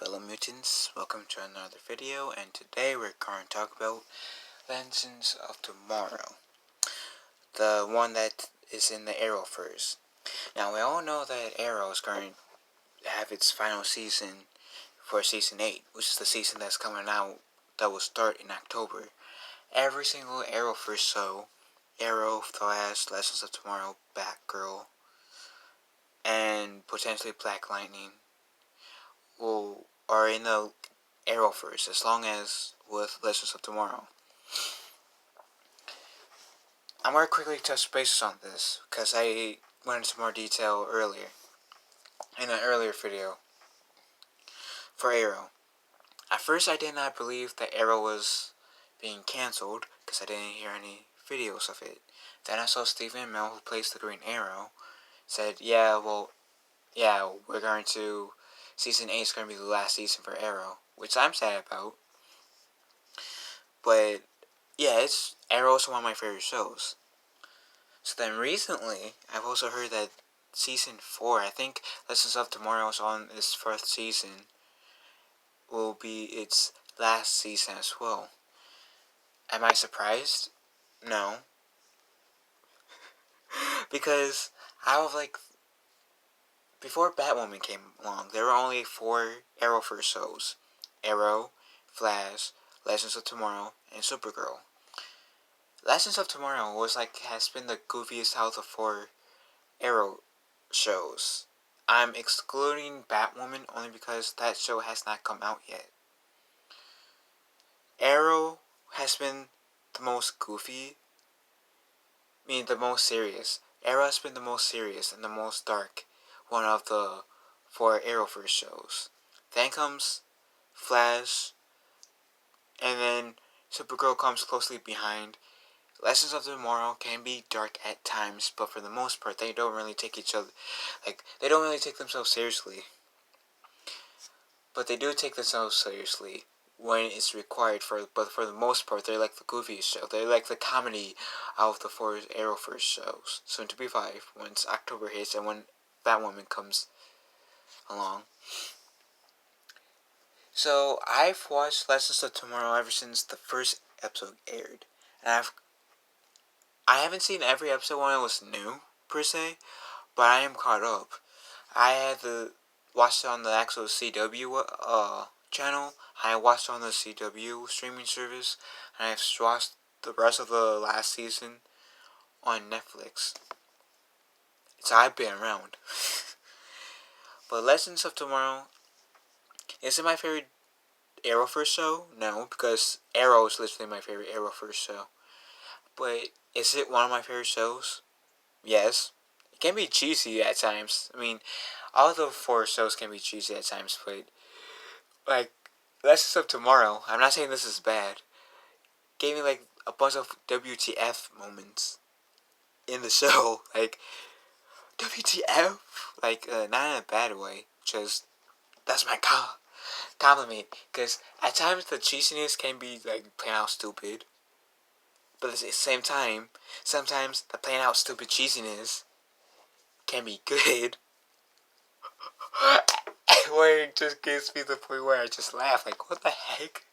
fellow mutants, welcome to another video, and today we're going to talk about Legends of Tomorrow, the one that is in the Arrowverse. Now we all know that Arrow is going to have its final season for Season 8, which is the season that's coming out that will start in October. Every single Arrowverse show, Arrow, Flash, Legends of Tomorrow, Batgirl, and potentially Black Lightning are in the Arrowverse, as long as with Legends of Tomorrow. I'm going to quickly touch bases on this, because I went into more detail earlier, in an earlier video, for Arrow. At first I did not believe that Arrow was being cancelled, because I didn't hear any videos of it. Then I saw Stephen Amell, who plays the Green Arrow, said, we're going to, Season 8 is going to be the last season for Arrow, which I'm sad about. But yeah, Arrow is one of my favorite shows. So then recently, I've also heard that Season 4, I think Legends of Tomorrow is on its first season, will be its last season as well. Am I surprised? No. Because before Batwoman came along, there were only 4 Arrowverse shows. Arrow, Flash, Legends of Tomorrow, and Supergirl. Legends of Tomorrow has been the goofiest out of the 4 Arrow shows. I'm excluding Batwoman only because that show has not come out yet. Arrow has been the most goofy, the most serious. Arrow has been the most serious and the most dark one of the 4 Arrowverse shows. Then comes Flash, and then Supergirl comes closely behind. Legends of Tomorrow can be dark at times, but for the most part, they don't really take they don't really take themselves seriously. But they do take themselves seriously when it's required, but for the most part, they're like the goofiest show. They're like the comedy out of the 4 Arrowverse shows. Soon to be 5, once October hits and when Batwoman comes along. So, I've watched Legends of Tomorrow ever since the first episode aired. And I haven't seen every episode when it was new, per se, but I am caught up. I had to watch it on the actual CW channel. I watched it on the CW streaming service, and I've watched the rest of the last season on Netflix. So I've been around. But Legends of Tomorrow, is it my favorite Arrowverse show? No, because Arrow is literally my favorite Arrowverse show. But is it one of my favorite shows? Yes. It can be cheesy at times. All the 4 shows can be cheesy at times, but Legends of Tomorrow, I'm not saying this is bad, gave me a bunch of WTF moments in the show. WTF? Not in a bad way, just, that's my compliment, because at times the cheesiness can be plain out stupid, but at the same time, sometimes the plain out stupid cheesiness can be good. Where it just gets me to the point where I just laugh, what the heck?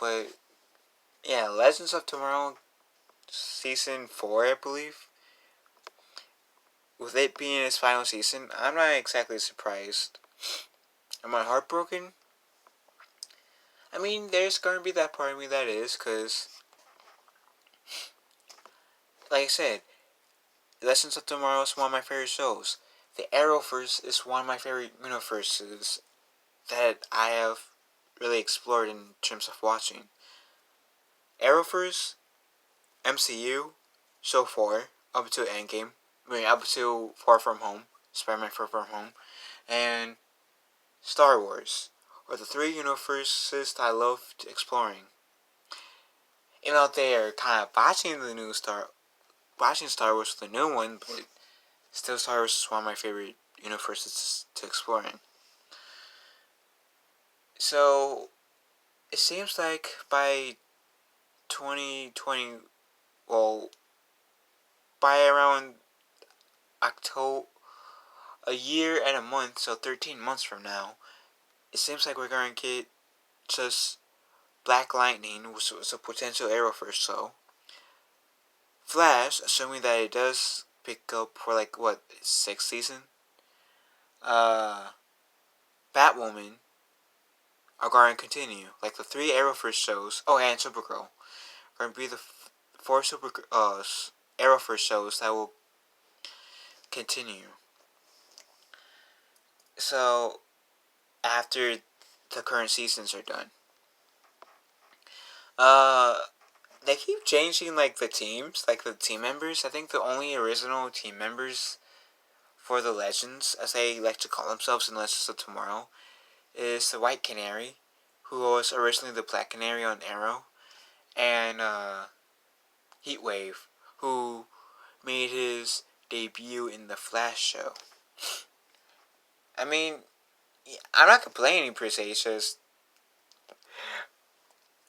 But yeah, Legends of Tomorrow Season 4, I believe, with it being its final season, I'm not exactly surprised. Am I heartbroken? There's gonna be that part of me that is, because, like I said, Legends of Tomorrow is one of my favorite shows. The Arrowverse is one of my favorite universes that I have really explored in terms of watching. Arrowverse, MCU, so far, up to Endgame, up to Far From Home, Spider-Man Far From Home, and Star Wars are the 3 universes that I loved exploring. Even though they are kind of watching Star Wars, the new one, but still Star Wars is one of my favorite universes to explore in. So, it seems like by 2020, by around October, a year and a month, so 13 months from now, it seems like we're going to get just Black Lightning, which was a potential Arrowverse show. Flash, assuming that it does pick up for like what, sixth season. Batwoman are going to continue. Like the three Arrowverse shows. Oh, and Supergirl are going to be the four Arrowverse shows that will continue. So after the current seasons are done, they keep changing like the teams, like the team members. I think the only original team members for the Legends, as they like to call themselves in Legends of Tomorrow, is the White Canary, who was originally the Black Canary on Arrow, and Heatwave, who made his debut in the Flash show. I mean, I'm not complaining per se, it's just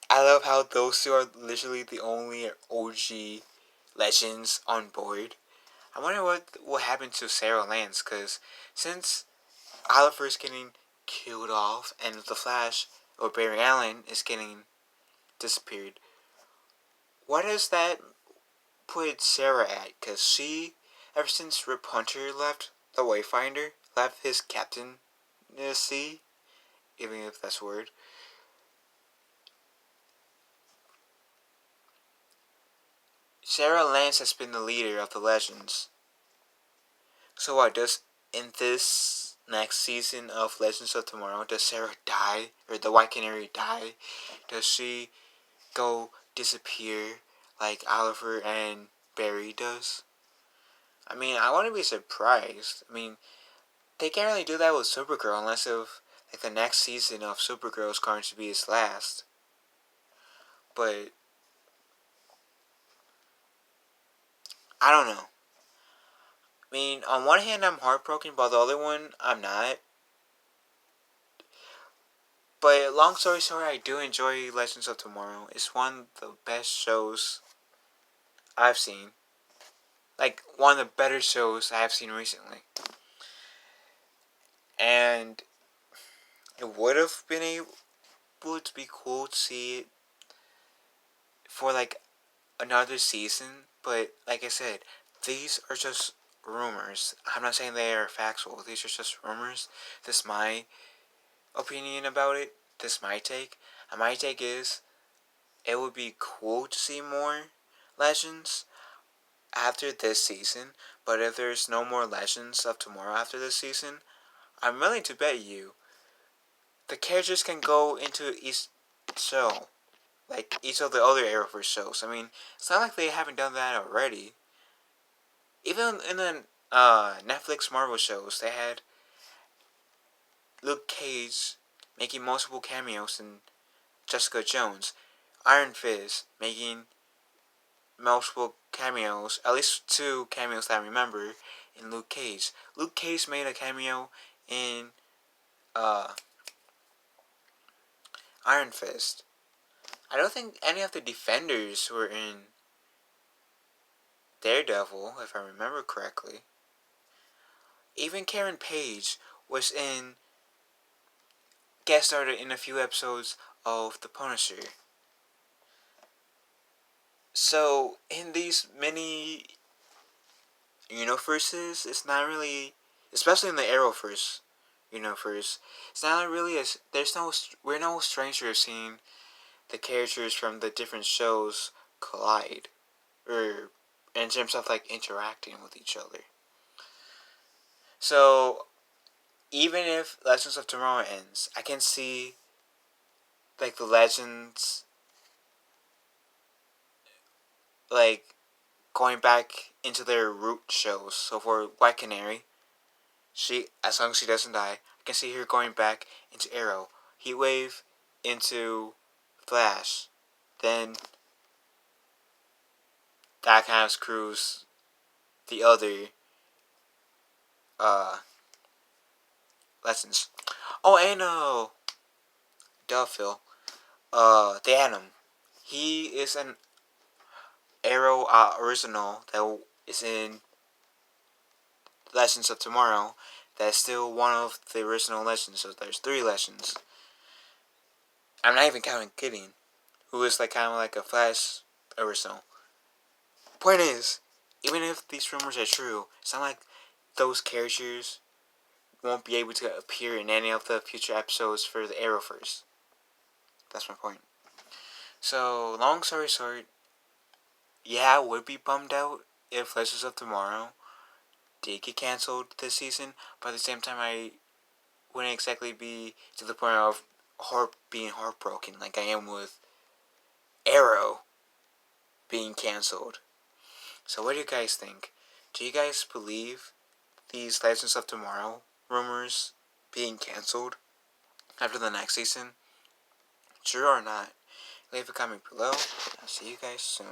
I love how those two are literally the only OG Legends on board. I wonder what happened to Sarah Lance, because since Oliver's getting killed off and the Flash, or Barry Allen, is getting disappeared, what does that put Sarah at? Because she, ever since Rip Hunter left the Wayfinder, left his captaincy, even if that's a word, Sarah Lance has been the leader of the Legends. So what, does in this next season of Legends of Tomorrow, does Sarah die? Or the White Canary die? Does she go disappear like Oliver and Barry does? I mean, I want to be surprised. I mean, they can't really do that with Supergirl unless if like the next season of Supergirl is going to be its last. But I don't know. I mean, on one hand, I'm heartbroken, but the other one, I'm not. But long story short, I do enjoy Legends of Tomorrow. It's one of the best shows I've seen. Like, one of the better shows I've seen recently. And it would have been able to be cool to see it for like another season. But like I said, these are just rumors. I'm not saying they are factual. These are just rumors. This is my opinion about it. This is my take. And my take is, it would be cool to see more Legends after this season. But if there's no more Legends of Tomorrow after this season, I'm willing to bet you the characters can go into each show. Like each of the other Arrowverse shows. I mean, it's not like they haven't done that already. Even in the Netflix Marvel shows, they had Luke Cage making multiple cameos in Jessica Jones, Iron Fist making multiple cameos, at least two cameos that I remember, in Luke Cage. Luke Cage made a cameo in Iron Fist. I don't think any of the Defenders were in Daredevil, if I remember correctly. Even Karen Page was guest starred in a few episodes of The Punisher. So in these many universes, it's not really, especially in the Arrowverse universe, it's not really as we're no stranger of seeing the characters from the different shows collide, or in terms of like interacting with each other. So even if Legends of Tomorrow ends, I can see like the Legends like going back into their root shows. So for White Canary, she, as long as she doesn't die, I can see her going back into Arrow, Heatwave into Flash, then that kind of screws the other uh lessons. Oh, and Phil, the Atom. He is an Arrow original that is in Legends of Tomorrow that's still one of the original Legends. So there's 3 Legends. I'm not even counting Gideon, who is like kind of like a Flash original. Point is, even if these rumors are true, it's not like those characters won't be able to appear in any of the future episodes for the Arrowverse. That's my point. So, long story short, yeah, I would be bummed out if Legends of Tomorrow did get cancelled this season, but at the same time, I wouldn't exactly be to the point of being heartbroken like I am with Arrow being cancelled. So, what do you guys think? Do you guys believe these Legends of Tomorrow rumors being cancelled after the next season? True or not? Leave a comment below. I'll see you guys soon.